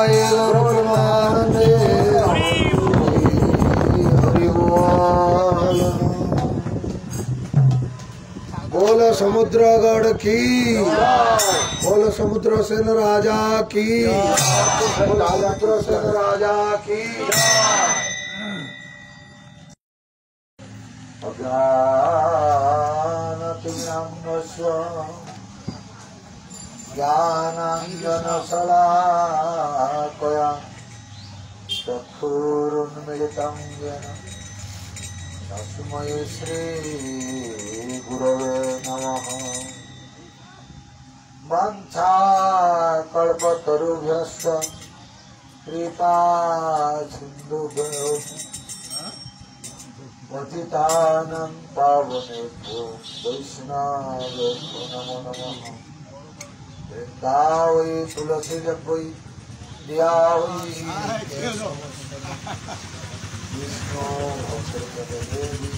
निताय गौरमानंदे हरि बोल। बोल समुद्रगढ़ की, बोल समुद्र सेन राजा की, बोल समुद्र सेन राजा की। ज्ञानाञ्जनशलाकया चक्षुरुन्मिलितं येन तस्मै श्रीगुरवे नमः। वाञ्छाकल्पतरुभ्यश्च कृपासिन्धुभ्यो पतितानं पावनेभ्यो वैष्णवेभ्यो नमो नमः। वृंदावै तुलसी जपै दियावै विष्णु भक्तदेवी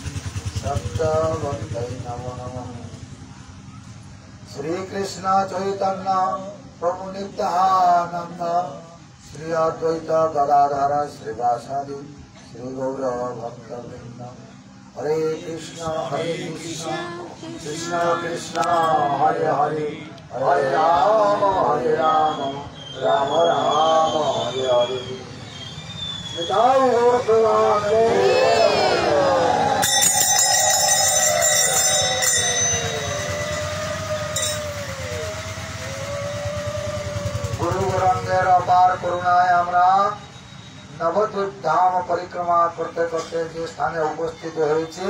सप्तवंदै नमो नमः। श्री कृष्ण चैतन्य प्रभु नित्यानंद श्री अद्वैत गदाधर श्रीवासादि श्री गौर भक्तवृंद। हरे कृष्ण कृष्ण कृष्ण हरे हरे, हरे राम राम राम हरे हरे। निताय गौर प्रेमानंदे। गुरु गौरांगेर अपार करुणाय আমরা নবদ্বীপ ধাম পরিক্রমা করতে করতে যে স্থানে উপস্থিত হয়েছে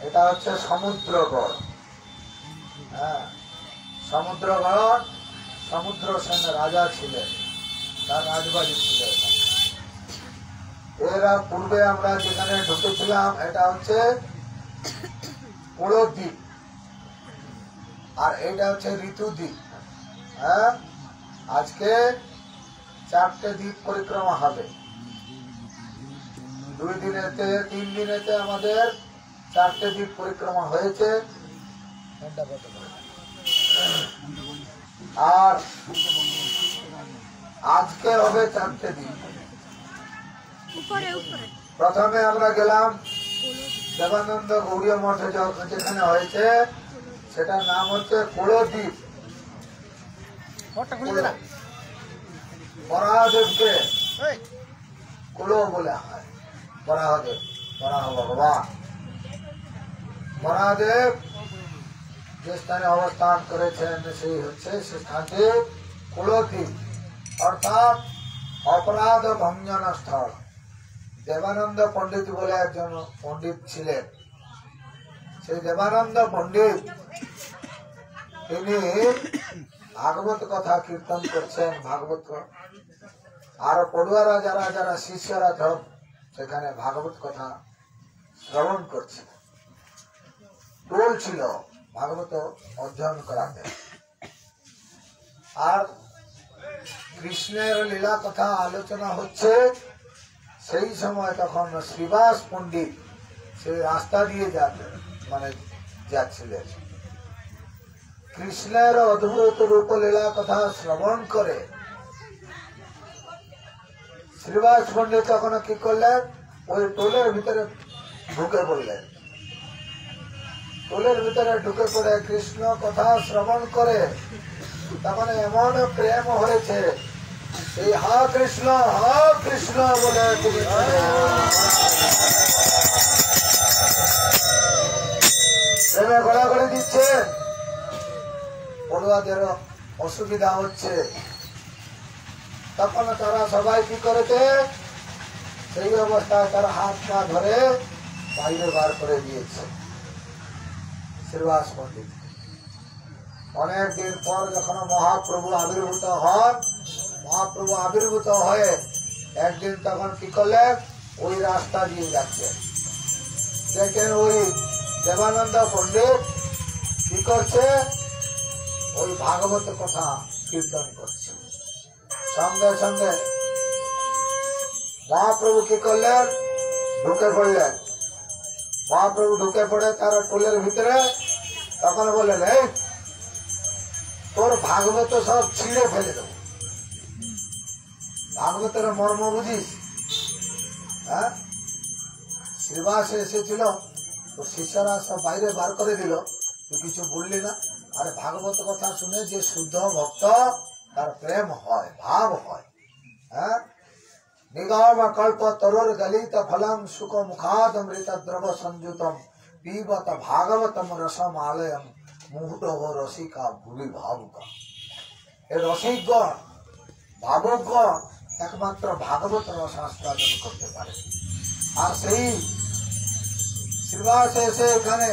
এটা হচ্ছে সমুদ্রগড়। হ্যাঁ, সমুদ্রগড় সমুদ্র সেন রাজা ছিলেন, তার রাজবাড়ি ছিল। এরা পূর্বে আমরা যেখানে ঢুকেছিলাম এটা হচ্ছে কুলদ্বীপ, আর এটা হচ্ছে ঋতুদ্বীপ। হ্যাঁ, আজকে 4টে দ্বীপ পরিক্রমা হবে। 2 দিনেতে 3 দিনেতে আমাদের 4টে দ্বীপ পরিক্রমা হয়েছে। আর আজকে হবে 4টে দ্বীপ। প্রথমে আমরা গেলাম দেবানন্দ গৌড়ীয় মঠে, যেখানে হয়েছে সেটার নাম হচ্ছে কুলদ্বীপ। বরাহদেবকে কুলো বলা হয়। বরাহদেব, বরাহ ভগবান বরাহদেব যে স্থানে অবস্থান করেছেন সেই হচ্ছে সে স্থানটি কুলদ্বীপ, অর্থাৎ অপরাধ ভঞ্জন স্থল। দেবানন্দ পণ্ডিত বলে একজন পণ্ডিত ছিলেন। সেই দেবানন্দ পণ্ডিত তিনি ভাগবত কথা কীর্তন করছেন। ভাগবত আর পড়ুয়ারা যারা যারা শিষ্যরা সেখানে ভাগবত কথা শ্রবণ করছে। টোল ছিল ভাগবত অধ্যয়ন করাতে। আর কৃষ্ণের লীলা কথা আলোচনা হচ্ছে। সেই সময় তখন শ্রীবাস পণ্ডিত সেই রাস্তা দিয়ে যাচ্ছিলেন। কৃষ্ণের অদ্ভুত রূপ লীলা কথা শ্রবণ করে শ্রীবাস পণ্ডিত তখন কি করলেন, ওই টোলের ভিতরে ঢুকে পড়লেন। টোলের ভিতরে ঢুকে পড়ে কৃষ্ণ কথা শ্রবণ করে তখন এমন প্রেম হয়েছে, এই হা কৃষ্ণ বলে তিনি প্রেমে গড়াগড়ি দিচ্ছে। পড়ুয়াদের অসুবিধা হচ্ছে, তখন তারা সবাই কি করেছে, সেই অবস্থায় তারা হাত পা ধরে বাইরে বার করে দিয়েছে শ্রীবাস পণ্ডিত। অনেকদিন পর যখন মহাপ্রভু আবির্ভূত হন, মহাপ্রভু আবির্ভূত হয়ে একদিন তখন কি করলেন, ওই রাস্তা দিয়ে যাচ্ছেন। দেখেন ওই দেবানন্দ পণ্ডিত কি করছে, ওই ভাগবত কথা কীর্তন করছে। সঙ্গে সঙ্গে মহাপ্রভু কি করলেন, ঢুকে পড়লেন। মহাপ্রভু ঢুকে পড়ে তার টোলের ভিতরে তখন বললেন, এই তোর ভাগবত সব ছিঁড়ে ফেলে দেব। ভাগবতের মর্ম বুঝিস? হ্যাঁ, শ্রীবাসে এসেছিল, তো শিষ্যরা সব বাইরে বার করে দিল, তুই কিছু বললি না। আরে ভাগবত কথা শুনে যে শুদ্ধ ভক্ত, তার প্রেম হয়, ভাব হয়। হ্যাঁ, নিগম কল্প তরুর গলিত ফলম সুখ মুখাদ অমৃত দ্রব সংযুতম পিবত ভাগবতম রসম আলয়ম মুহুট রসিকা ভুবি ভাবুকা। এ রসিকগণ, ভাবকগণ একমাত্র ভাগবত রস আস্বাদন করতে পারে। আর সেই শ্রীবাস এসে এখানে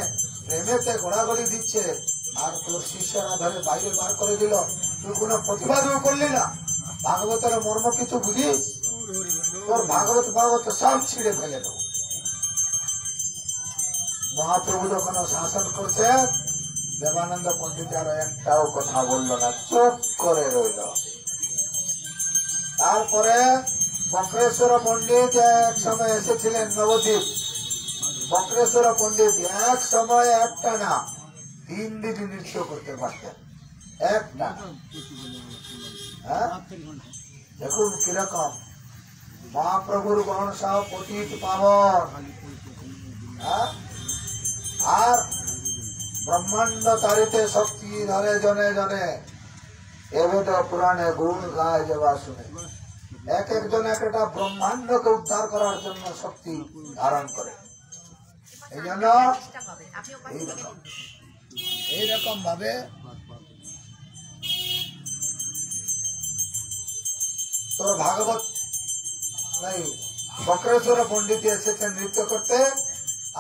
প্রেমেতে গোড়াগড়ি দিচ্ছে, আর তোর শিষ্যরা ধরে বাইরে বার করে দিল, তুই কোনো প্রতিবাদও করলি না। ভাগবতের মর্ম কিছু বুঝিস? তোর ভাগবত সব ছিঁড়ে ফেলে দেব। মহাপ্রভু যখন শাসন করছে, দেবানন্দ পণ্ডিত আর একটাও কথা বলল না, চুপ করে রইল। তারপরে বক্রেশ্বর পণ্ডিত এক সময় এসেছিলেন নবদ্বীপ। বক্রেশ্বর পণ্ডিত এক সময় একটা না 3 দিন নৃত্য করতে পারতেন, একটা। হ্যাঁ, দেখুন কিরকম মহাপ্রভুর গণসহ পতিত পাবন। আর ব্রহ্মাণ্ড তারিতে শক্তি ধরে জনে জনে, এবেদ পুরাণে গুণ গায় যাবা শুনে। এক একজন এক একটা ব্রহ্মাণ্ডকে উদ্ধার করার জন্য শক্তি ধারণ করে। এই জন্য এইরকম ভাবে তোর ভাগবত নাই, বক্রেশ্বর পণ্ডিত এসেছেন নৃত্য করতে।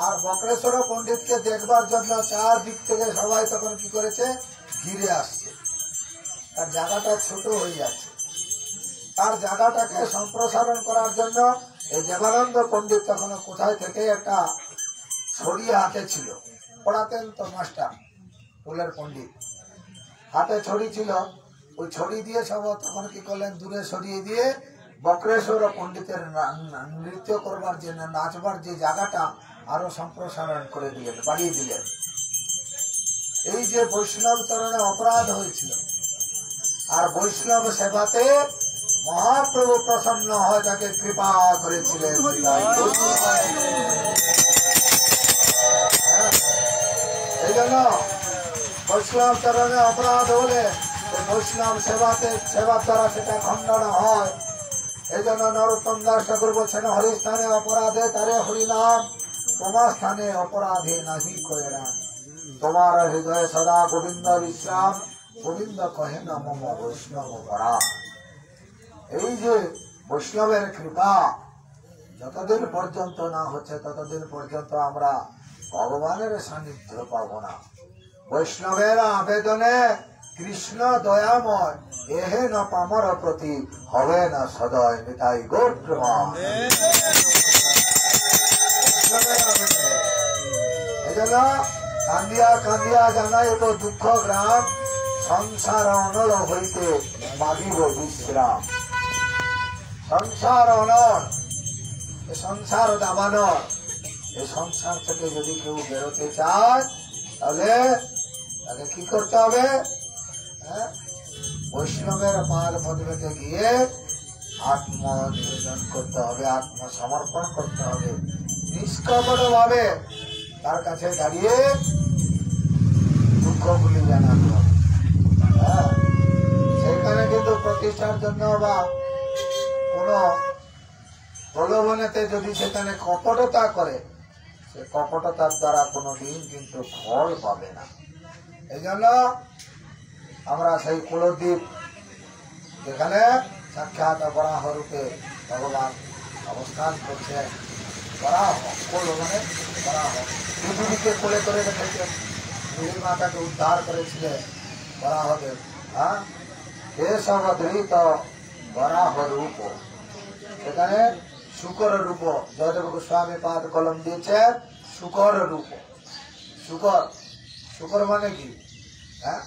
আর বক্রেশ্বর পণ্ডিতকে দেখবার জন্য চারদিক থেকে সবাই তখন কি করেছে, ঘিরে আসছে। তার জায়গাটা ছোট হয়ে যাচ্ছে। তার জায়গাটাকে সম্প্রসারণ করার জন্য এই দেবানন্দ পণ্ডিত তখন কোথায় থেকে একটা ছড়ি হাতে ছিল, পড়াতেন তো মাস্টার ফুলের পণ্ডিত, হাতে ছড়ি ছিল। ওই ছড়ি দিয়ে সব তখন কি করলেন, দূরে সরিয়ে দিয়ে বক্রেশ্বর পণ্ডিতের নৃত্য করবার জন্য, নাচবার যে জায়গাটা আরো সম্প্রসারণ করে দিলেন, বাড়িয়ে দিলেন। এই যে বৈষ্ণব চরণে অপরাধ হয়েছিল, আর বৈষ্ণব সেবাতে মহাপ্রভু প্রসন্ন হয়, তাকে কৃপা করেছিলেন। এই জন্য বৈষ্ণব চরণে অপরাধ হলে বৈষ্ণব সেবার দ্বারা সেটা খণ্ডন হয়। এই জন্য নরোত্তম দাস ঠাকুর বলছেন, হরিস্থানে অপরাধে তারে হরিনাম, তোমার স্থানে অপরাধে নাহি কয়রাম। তোমার হৃদয়ে সদা গোবিন্দ বিশ্রাম, গোবিন্দ কহে না মম বৈষ্ণব পরাম। এই যে বৈষ্ণবের কৃপা যতদিন পর্যন্ত না হচ্ছে, ততদিন পর্যন্ত আমরা ভগবানের সান্নিধ্য পাব না। বৈষ্ণবের আবেদনে কৃষ্ণ দয়াময়, এহে না পামর প্রতি হবে না সদয় নিতাই গোত্রমা। এজন্য কান্দিয়া কান্দিয়া জানাই তো দুঃখ গ্রাম, সংসার অনল হইতে মাগিব বিশ্রাম। সংসার অনল, সংসার দাবানল। এই সংসার থেকে যদি কেউ বেরোতে চায়, তাহলে তাকে কি করতে হবে? বৈষ্ণবের পাদ পদ্মেতে গিয়ে আত্মনিবেদন করতে হবে, আত্মসমর্পণ করতে হবে, নিষ্কপট ভাবে তার কাছে দাঁড়িয়ে দুঃখগুলি জানাতে হবে। সেখানে কিন্তু প্রতিষ্ঠার জন্য বা কোন প্রলোভনেতে যদি সেখানে কপটতা করে, সে কপটতার দ্বারা কোনোদিন কিন্তু ফল পাবে না। এই জন্য আমরা সেই কুলদ্বীপ, যেখানে সাক্ষাৎ বরাহ রূপে ভগবান অবস্থান করছে, বরাহ কুল মানে বরাহ, পৃথিবীকে কোলে করে রেখেছেন, পৃথিবী মাতাকে উদ্ধার করেছিলেন বরাহদেব। হ্যাঁ, এসব ধৃত বরাহ রূপ, সেখানে শুকর রূপ, জয়দেব গোস্বামী পাদ কলম দিয়েছে শুকর রূপ। শুকর, শুকর মানে কি? হ্যাঁ,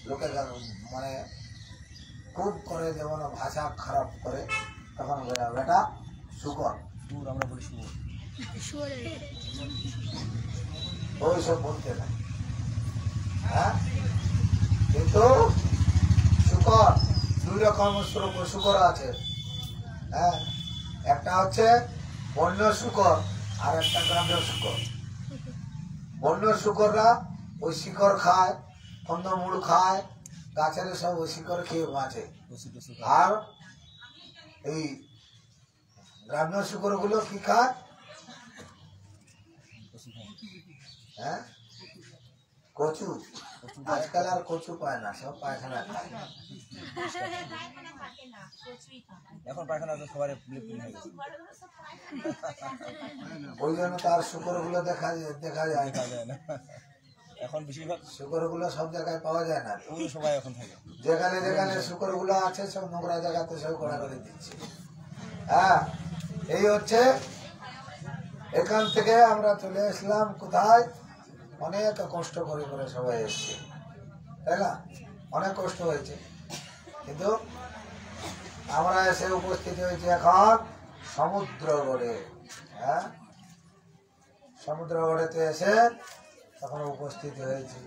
লোকে মানে খুব করে যেমন ভাষা খারাপ করে, তখন বেটা শুকর, আমরা বলি শুকর, ওইসব বলতে না। হ্যাঁ, কিন্তু শুকর রকম শুকর আছে। হ্যাঁ, একটা হচ্ছে বন্য শুকর আর একটা গ্রাম্য শুকর। বন্য শুকররা ওই শিকড় খায়, কন্দমূল খায়, গাছের সব ওই শিকড় খেয়ে বাঁচে। আর এই গ্রাম্য শুকর গুলো কি খায়? হ্যাঁ, কচু। আজকাল আর কচু পায় না, সব পায়খানা খায়। এখন পায়খানা তো সবার ওই জন্য তার শুকর গুলো দেখা যায় না। এখন বেশিরভাগ শুকর গুলো সব জায়গায় পাওয়া যায় না। সবাই এখন থাকে, যেখানে যেখানে শুকর গুলো আছে সব নোংরা জায়গাতে সব ঘোরা করে দিচ্ছে। হ্যাঁ, এই হচ্ছে। এখান থেকে আমরা চলে আসলাম কোথায়? অনেক কষ্ট করে করে সবাই এসছে, তাই না? অনেক কষ্ট হয়েছে, কিন্তু আমরা এসে উপস্থিত হয়েছি এখন সমুদ্রগড়ে। হ্যাঁ, সমুদ্রগড়েতে এসে তখন উপস্থিত হয়েছি।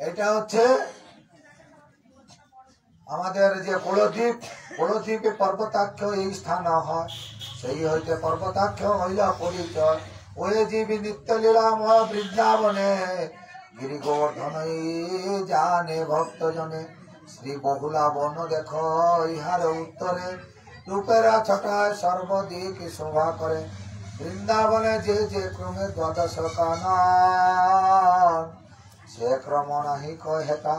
এটা হচ্ছে আমাদের যে বড়দ্বীপ, বড়দ্বীপে পর্বতাক্ষ এই স্থান হয়, সেই হইতে পর্বতাক্ষ হইল পরিচয়। ওই জীবী নিত্য লীলাময় বৃন্দাবনে, গিরি গোবর্ধন জানে ভক্ত জনে। শ্রী বহুলা বন দেখ ইহার উত্তরে, রূপেরা ছটায় সর্বদিক শোভা করে। বৃন্দাবনে যে যে ক্রমে দ্বাদশ কানন, সে ক্রম নাহি কয় হেতা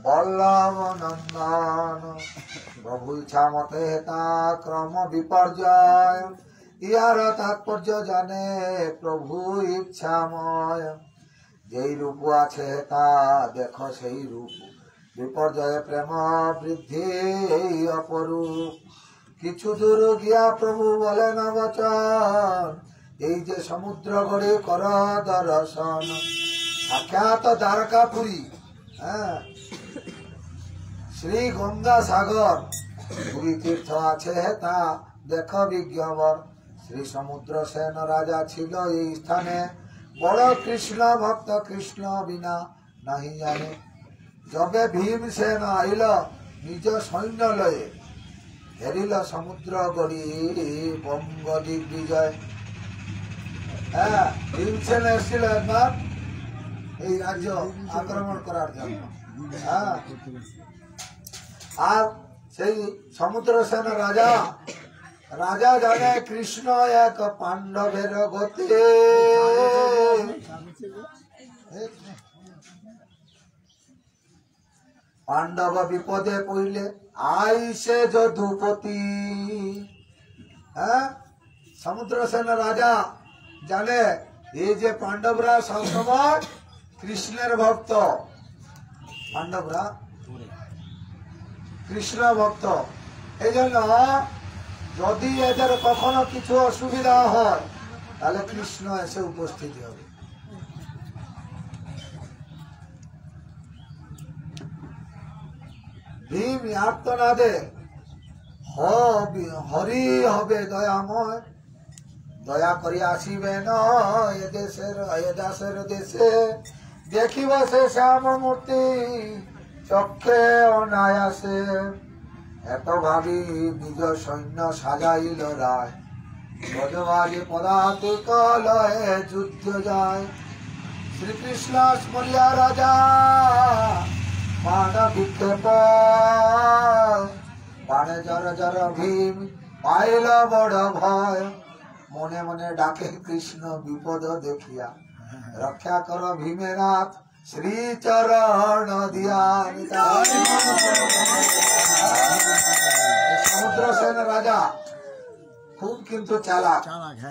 বল্লভ নন্দন। প্রভু ইচ্ছা মতে হেতা ক্রম বিপর্যয়, ইহার তাৎপর্য জানে প্রভু ইচ্ছাময়। যেই রূপ আছে হেতা দেখো সেই রূপ, বিপর্যয়ে প্রেম বৃদ্ধি এই অপরূপ। কিছু দূর গিয়া প্রভু বলেন বচন, এই যে সমুদ্র গড়ে কর দর্শন। সাক্ষাৎ দ্বারকাপুরী, হ্যাঁ, শ্রী গঙ্গা সাগর, পুরী তীর্থ আছে হেতা দেখ বিজ্ঞাবর। শ্রী সমুদ্র সেন রাজা ছিল এই স্থানে, বড় কৃষ্ণ ভক্ত কৃষ্ণ বিনা নাহি জানে। যবে ভীমসেন আইল নিজ সৈন্য লয়ে, হেরিল সমুদ্র গড়ি বঙ্গ দিগ্বিজয়। হ্যাঁ, ভীমসেন এসেছিল একবার এই রাজ্য আক্রমণ করার জন্য। হ্যাঁ, আর সেই সমুদ্র সেন রাজা রাজা জানে কৃষ্ণ এক পাণ্ডবের গতি। পাণ্ডব বিপদে পড়লে আইসে যদুপতি। হ্যাঁ, সমুদ্র সেন রাজা জানে এই যে পাণ্ডবরা সবসময় কৃষ্ণের ভক্ত, পাণ্ডবরা কৃষ্ণ ভক্ত। এই জন্য যদি এদের কখনো কিছু অসুবিধা হয় তাহলে কৃষ্ণ এসে উপস্থিত হবে। ভীম আর্তনাদে হরি হবে দয়াময়, দয়া করি আসিবেন এ দাসের দেশে। দেখিব সে শ্যাম মূর্তি চক্ষে অনায়াসে। এত ভাবি নিজ সৈন্য সাজাইল রায়, গজবাজে পদাতিক লয়ে যুদ্ধ যায়। শ্রীকৃষ্ণ স্মরিয়া রাজা বাণ বিক্ষেপ, বাণে জর জর ভীম পাইল বড় ভয়। মনে মনে ডাকে কৃষ্ণ বিপদ দেখিয়া, রক্ষা কর ভীমেনাথ শ্রীচরণ দিয়া। সমুদ্র সেন রাজা খুব কিন্তু চালাক,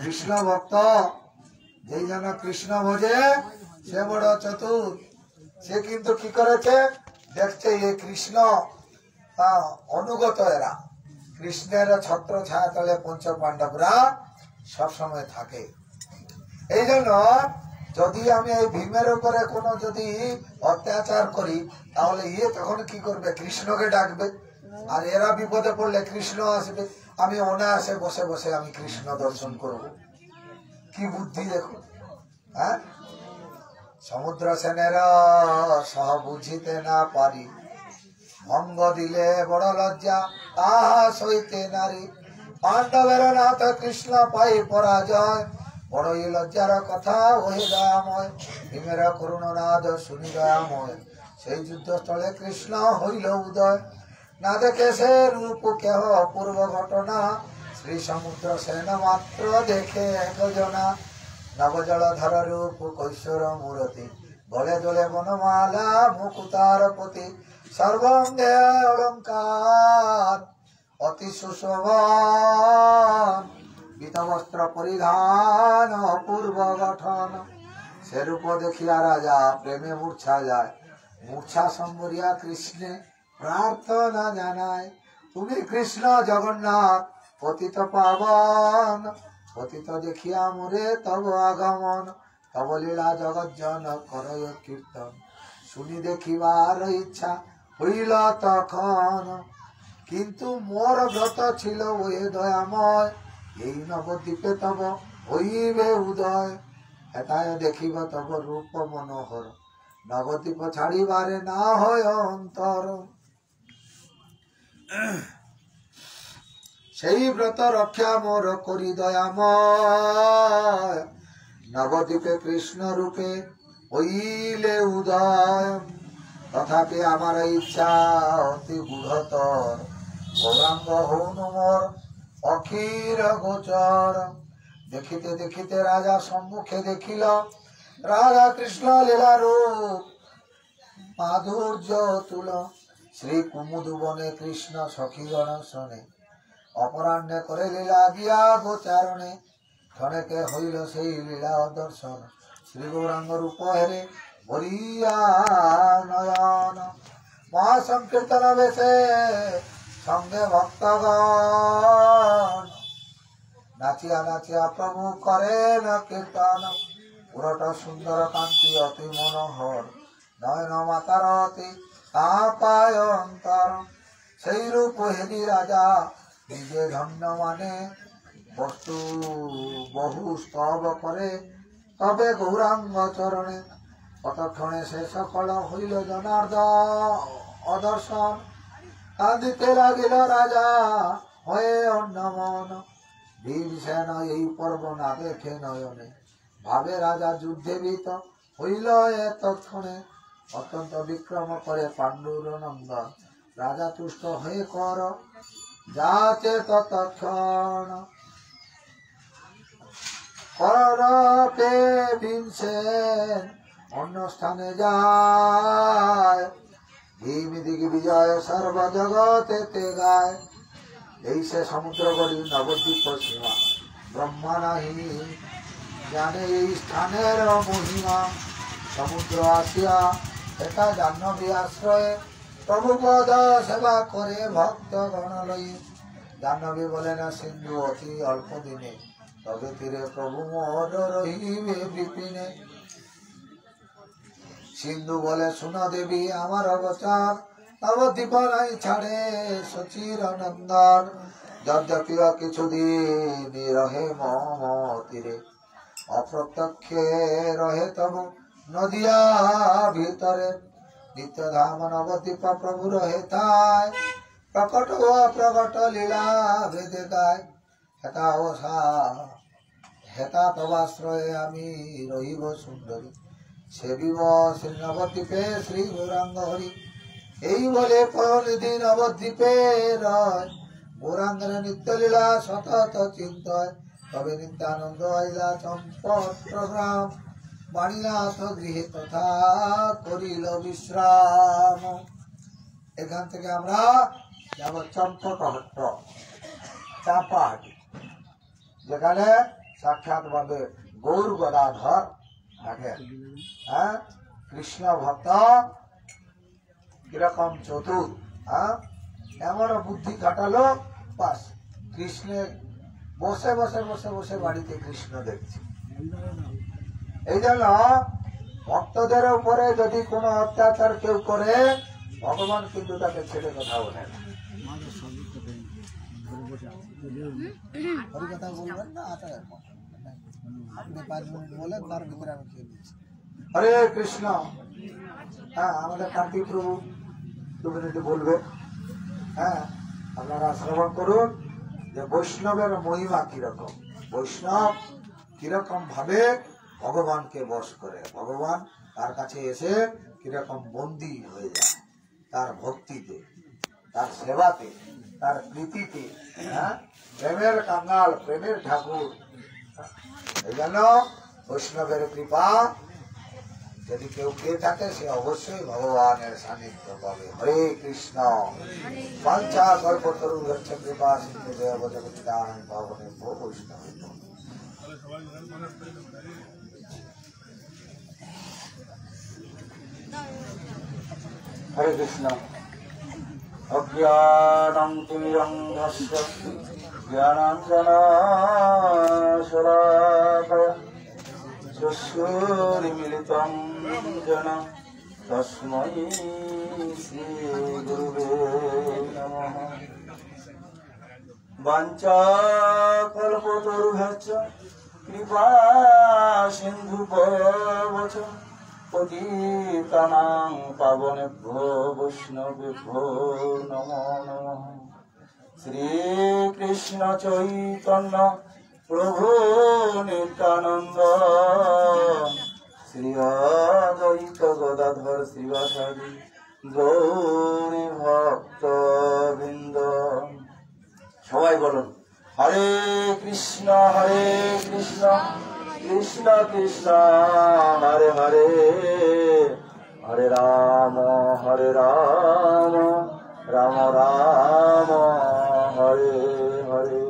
কৃষ্ণ ভক্ত। যেই জন্য কৃষ্ণ ভোজে সে বড় চতুর, সে কিন্তু কি করেছে, দেখছে এই কৃষ্ণ অনুগত এরা, কৃষ্ণের ছত্র ছায়া তলে পঞ্চ পাণ্ডবরা সবসময় থাকে। এই জন্য যদি আমি এই ভীমের উপরে কোনো যদি অত্যাচার করি, তাহলে ইয়ে তখন কি করবে, কৃষ্ণকে ডাকবে, আর এরা বিপদে পড়লে কৃষ্ণ আসবে, আমি অনায়াসে বসে বসে আমি কৃষ্ণ দর্শন করব। কি বুদ্ধি দেখো। হ্যাঁ, সমুদ্র সেনের সহ বুঝিতে না পারি, ভঙ্গ দিলে বড় লজ্জা তাহা সইতে নারী, পাণ্ডবের নাথ কৃষ্ণ পাই পরাজয়, বড়ই লজ্জার কথা ওহে দয়াময়, ভীমের করুণনাদ শুনি দয়াময়, সেই যুদ্ধস্থলে কৃষ্ণ হইল উদয়, না দেখে সে রূপ কেহ পূর্ব ঘটনা, শ্রী সমুদ্র সেন মাত্র দেখে একজনা, নবজলধর রূপ কৈশোর মূরতি, গলে দোলে বনমালা মুকুতার পতি, সর্বাঙ্গে অলঙ্কার অতি সুশোভন, পীতবস্ত্র পরিধান অপূর্ব গঠন, সে রূপ দেখিয়া রাজা প্রেমে মূর্ছা যায়, মূর্ছা সম্বরিয়া কৃষ্ণে প্রার্থনা জানায়, তুমি কৃষ্ণ জগন্নাথ পতিত পাবন, পতিত দেখিয়া মোরে তব আগমন, তব লীলা জগজ্জন করয় কীর্তন, শুনি দেখিবার ইচ্ছা হইল তখন, কিন্তু মোর ব্রত ছিল ওই দয়াময়, এই নবদ্বীপে তব হইবে উদয়, হেতায় দেখিব তব রূপ মনোহর, নবদ্বীপ ছাড়িবারে না হয় অন্তর, সেই ব্রত রক্ষা মোর করি দয়াময়, নবদ্বীপে কৃষ্ণ রূপে হইলে উদয়, তথাপি আমার ইচ্ছা অতি গূঢ়তর, গৌরাঙ্গ হউন মোর অখির গোচর, দেখিতে দেখিতে রাজা সম্মুখে দেখিল, রাধা কৃষ্ণ লীলা রূপ মাধুর্য তুল, শ্রী কুমুদ বনে কৃষ্ণ সখীগণ শোনে, অপরাহ্নে করে লীলা গিয়া গোচারণে, ক্ষণেকে হইল সেই লীলা দর্শন, শ্রী গৌরাঙ্গ রূপ হেরে ভরিয়া নয়ন, মহাসংকীর্তন বেশে সঙ্গে ভক্তগণ, নাচিয়া নাচিয়া প্রভু করেন কীর্তন, পুরট সুন্দর কান্তি অতি মনোহর, নয়ন মাতার অতি তাপায় অন্তর, সেই রূপ হেরি রাজা নিজে ধন্য মানে, বস্তু বহু স্তব করে তবে গৌরাঙ্গ চরণে, কতক্ষণে সে সকল হইল জনার্দন অদর্শন, কাঁদিতে লাগিল রাজা হয়ে অন্নমন, ভীমসেন এই পর্ব না দেখে নয়নে, ভাবে রাজা যুদ্ধে ভীত হইল এতক্ষণে, অত্যন্ত বিক্রম করে পাণ্ডুর নন্দন, রাজা তুষ্ট হয়ে কর যাচে ততক্ষণ, করপে ভীমসেন অন্য স্থানে যায়, ভীম দিগ্বিজয় সর্বজগতে গায়, এই সে সমুদ্র গড়ি নবদ্বীপ সীমা, ব্রহ্মা নাহি জানে এই স্থানের মহিমা, সমুদ্র আসিয়া এটা জাহ্নবী আশ্রয়ে, প্রভু পদ সেবা করে ভক্ত গণ লয়ে, জাহ্নবী বলে না সিন্ধু অতি অল্প দিনে, তবে তীরে প্রভু মোর রহিবে বিপিনে, সিন্ধু বলে শুনো দেবী আমার অবচার, নবদ্বীপ নাই ছাড়ে সচির নন্দন, যদ্যপি কিছুদিন রহে মম তীরে, অপ্রত্যক্ষে রহে তবু নদিয়া ভিতরে, নিত্যধাম নবদ্বীপ প্রভু রহে তাই, প্রকট ও প্রকট লীলা ভেদে গায়, হেতা ও হেতা তবাশ্রয়ে আমি রহিব সুন্দরী, সেবিব শ্রী নবদ্বীপে শ্রী গৌরাঙ্গ হরি, এই বলে পরনিধি নবদ্বীপে রয়, গৌরাঙ্গের নিত্য লীলা সতত চিন্তয়, তবে নিত্যানন্দ আইলা চম্পট্টগ্রাম, বাণীনাথ গৃহে তথা করিল বিশ্রাম। এখান থেকে আমরা যাব চম্পটহট্ট চাপাহাটি, যেখানে সাক্ষাৎ ভাবে গৌর গদাধর দেখেন হ্যাঁ, কৃষ্ণ ভক্ত কিরকম চতুর, হ্যাঁ, এমন বুদ্ধি খাটালো, বাস কৃষ্ণের বসে বসে বসে বসে বাড়িতে কৃষ্ণ দেখছে। এই জন্য ভক্তদের উপরে যদি কোনো অত্যাচার কেউ করে, ভগবান কিন্তু তাকে ছেড়ে কথা বলে না। কথা বলবেন না, আপনি 5 মিনিট বলেন, তার ভিতরে আমি খেয়ে দিচ্ছি। হরে কৃষ্ণ। হ্যাঁ, আমাদের কান্তি প্রভু 2 মিনিট বলবে। হ্যাঁ, আপনারা শ্রবণ করুন যে বৈষ্ণবের মহিমা কিরকম, বৈষ্ণব কিরকম ভাবে ভগবানকে বশ করে, ভগবান তার কাছে এসে কিরকম বন্দী হয়ে যায় তার ভক্তিতে, তার সেবাতে, তার প্রীতিতে। হ্যাঁ, প্রেমের কাঙ্গাল, প্রেমের ঠাকুর। এই জন্য বৈষ্ণবের কৃপা যদি কেউ পেয়ে থাকে, সে অবশ্যই ভগবানের সান্নিধ্য পাবে। হরে কৃষ্ণ। বাঞ্ছা কল্পতরু হচ্ছে কৃপা সিন্ধু জগৎ পাবনে ভো বৈষ্ণব। হরে কৃষ্ণ। অজ্ঞানং তিমিরন্ধস্য জ্ঞানাঞ্জনশলাকয়া চক্ষুর্মিলিতং যেন তস্मै শ্রীগুরুবে নমঃ। বাঞ্ছাকল্পতরুভ্যশ্চ কৃপা সিন্ধুভ্যশ্চ পতিতানাং পাবনেভ্যো বৈষ্ণবেভ্যো নমো নমঃ। শ্রীকৃষ্ণ চৈতন্য প্রভু নিত্যানন্দ, শ্রী অদ্বৈত গদাধর শ্রীবাসাদি গৌরী ভক্তবৃন্দ। সবাই বলুন হরে কৃষ্ণ কৃষ্ণ কৃষ্ণ হরে হরে, হরে রাম রাম রাম হরে হরে।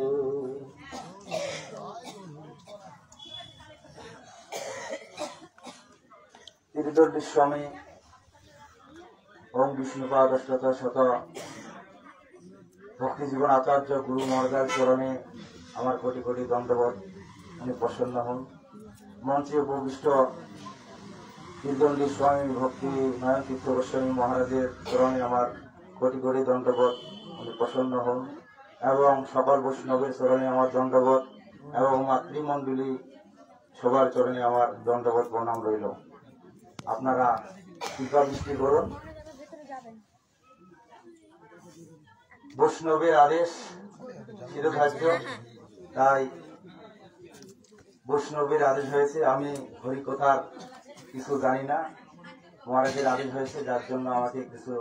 তীর্থদণ্ডী স্বামী ওম বিষ্ণুপাদ অষ্টতা শত ভক্তি জীবন আচার্য গুরু মহারাজের চরণে আমার কোটি কোটি দণ্ডবোধ। উনি প্রসন্ন হন। মঞ্চে উপবিষ্ট তীর্থদণ্ডী স্বামী ভক্তি নয়ন তীর্থ গোস্বামী মহারাজের চরণে আমার কোটি কোটি দণ্ডবোধ। উনি প্রসন্ন হন এবং সকল বৈষ্ণবের চরণে আমার দণ্ডবোধ এবং মাতৃমণ্ডলী সবার চরণে আমার দণ্ডবোধ প্রণাম রইল। আপনারা কৃপা দৃষ্টি করুন। বৈষ্ণবের আদেশ শিরোধার্য, তাই বৈষ্ণবের আদেশ হয়েছে। আমি হরিকথার কিছু জানি না, মহারাজের আদেশ হয়েছে, যার জন্য আমাকে কিছু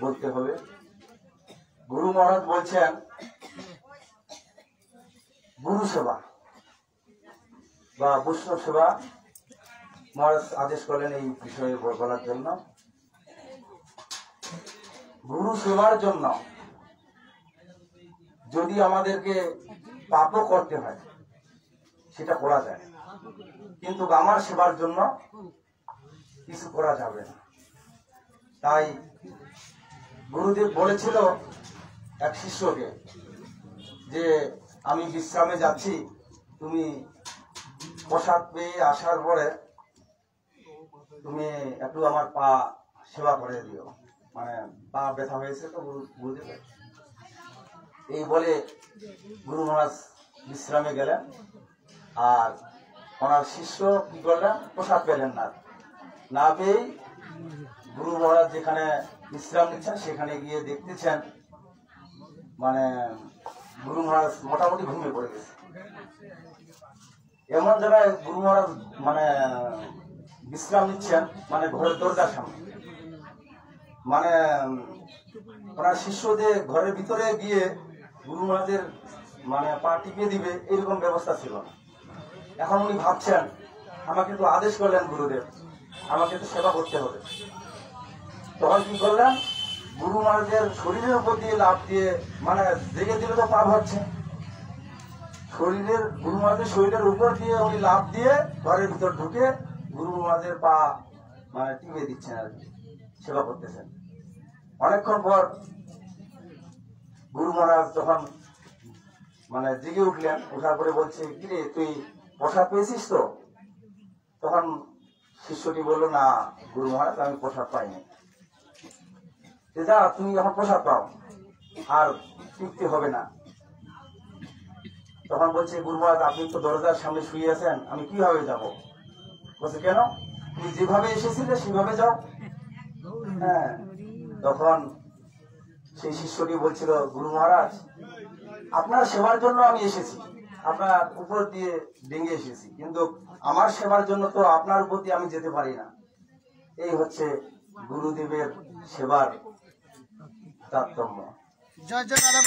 বলতে হবে। গুরু মহারাজ বলছেন গুরু সেবা বা বৈষ্ণব সেবা, মহারাজ আদেশ করলেন এই বিষয়ে বলার জন্য। গুরু সেবার জন্য যদি আমাদেরকে পাপও করতে হয় সেটা করা যায়, কিন্তু আমার সেবার জন্য কিছু করা যাবে না। তাই গুরুদেব বলেছিল এক শিষ্যকে যে আমি বিশ্রামে যাচ্ছি, তুমি প্রসাদ পেয়ে আসার পরে তুমি একটু আমার পা সেবা করে দিও, মানে পা ব্যথা হয়েছে তো গুরুদেব। এই বলে গুরু মহারাজ বিশ্রামে গেলেন, আর ওনার শিষ্য কি করলেন, প্রসাদ পেলেন না পেয়েই গুরু মহারাজ যেখানে বিশ্রাম নিচ্ছেন সেখানে গিয়ে দেখতেছেন মানে গুরু মহারাজ মোটামুটি ঘুমিয়ে পড়ে গেছে। এমন জায়গায় গুরু মহারাজ মানে বিশ্রাম নিচ্ছেন, মানে ঘরের দরজার সামনে, মানে ওনার শিষ্য যে ঘরের ভিতরে গিয়ে গুরু মহারাজের মানে পা টিপে দিবে এরকম ব্যবস্থা ছিল না। এখন উনি ভাবছেন আমাকে তো আদেশ করলেন গুরুদেব, আমাকে তো সেবা করতে হবে। তখন কি করলেন, গুরু মহারাজের শরীরের উপর দিয়ে লাফ দিয়ে মানে জেগে দিলে তো পা ভাবছে, গুরু মহারাজের শরীরের উপর দিয়ে উনি লাফ দিয়ে ঘরের ভিতর ঢুকে গুরু মহারাজের পা মানে টিপে দিচ্ছেন আর কি, সেবা করতেছেন। অনেকক্ষণ পর গুরু মহারাজ যখন মানে জেগে উঠলেন, ওঠার পরে বলছে, কিরে তুই প্রসাদ পেয়েছিস তো? তখন শিষ্যটি বলল, না গুরু মহারাজ, আমি প্রসাদ পাইনি। যা, তুমি এখন প্রসাদ পাও, আর টিকতে হবে না। তখন বলছে, গুরু মহারাজ আপনি তো দরজার সামনে শুয়ে আছেন, আমি কিভাবে যাব? বলছে, কেন? তুমি যেভাবে এসেছিলে সেভাবে যাও। হ্যাঁ, তখন সেই শিষ্যটি বলছিল, গুরু মহারাজ আপনার সেবার জন্য আমি এসেছি, আপনার উপর দিয়ে ডেঙ্গে এসেছি, কিন্তু আমার সেবার জন্য তো আপনার উপর দিয়ে আমি যেতে পারি না। এই হচ্ছে গুরুদেবের সেবার তারতম্য। জয় জয় রাধা।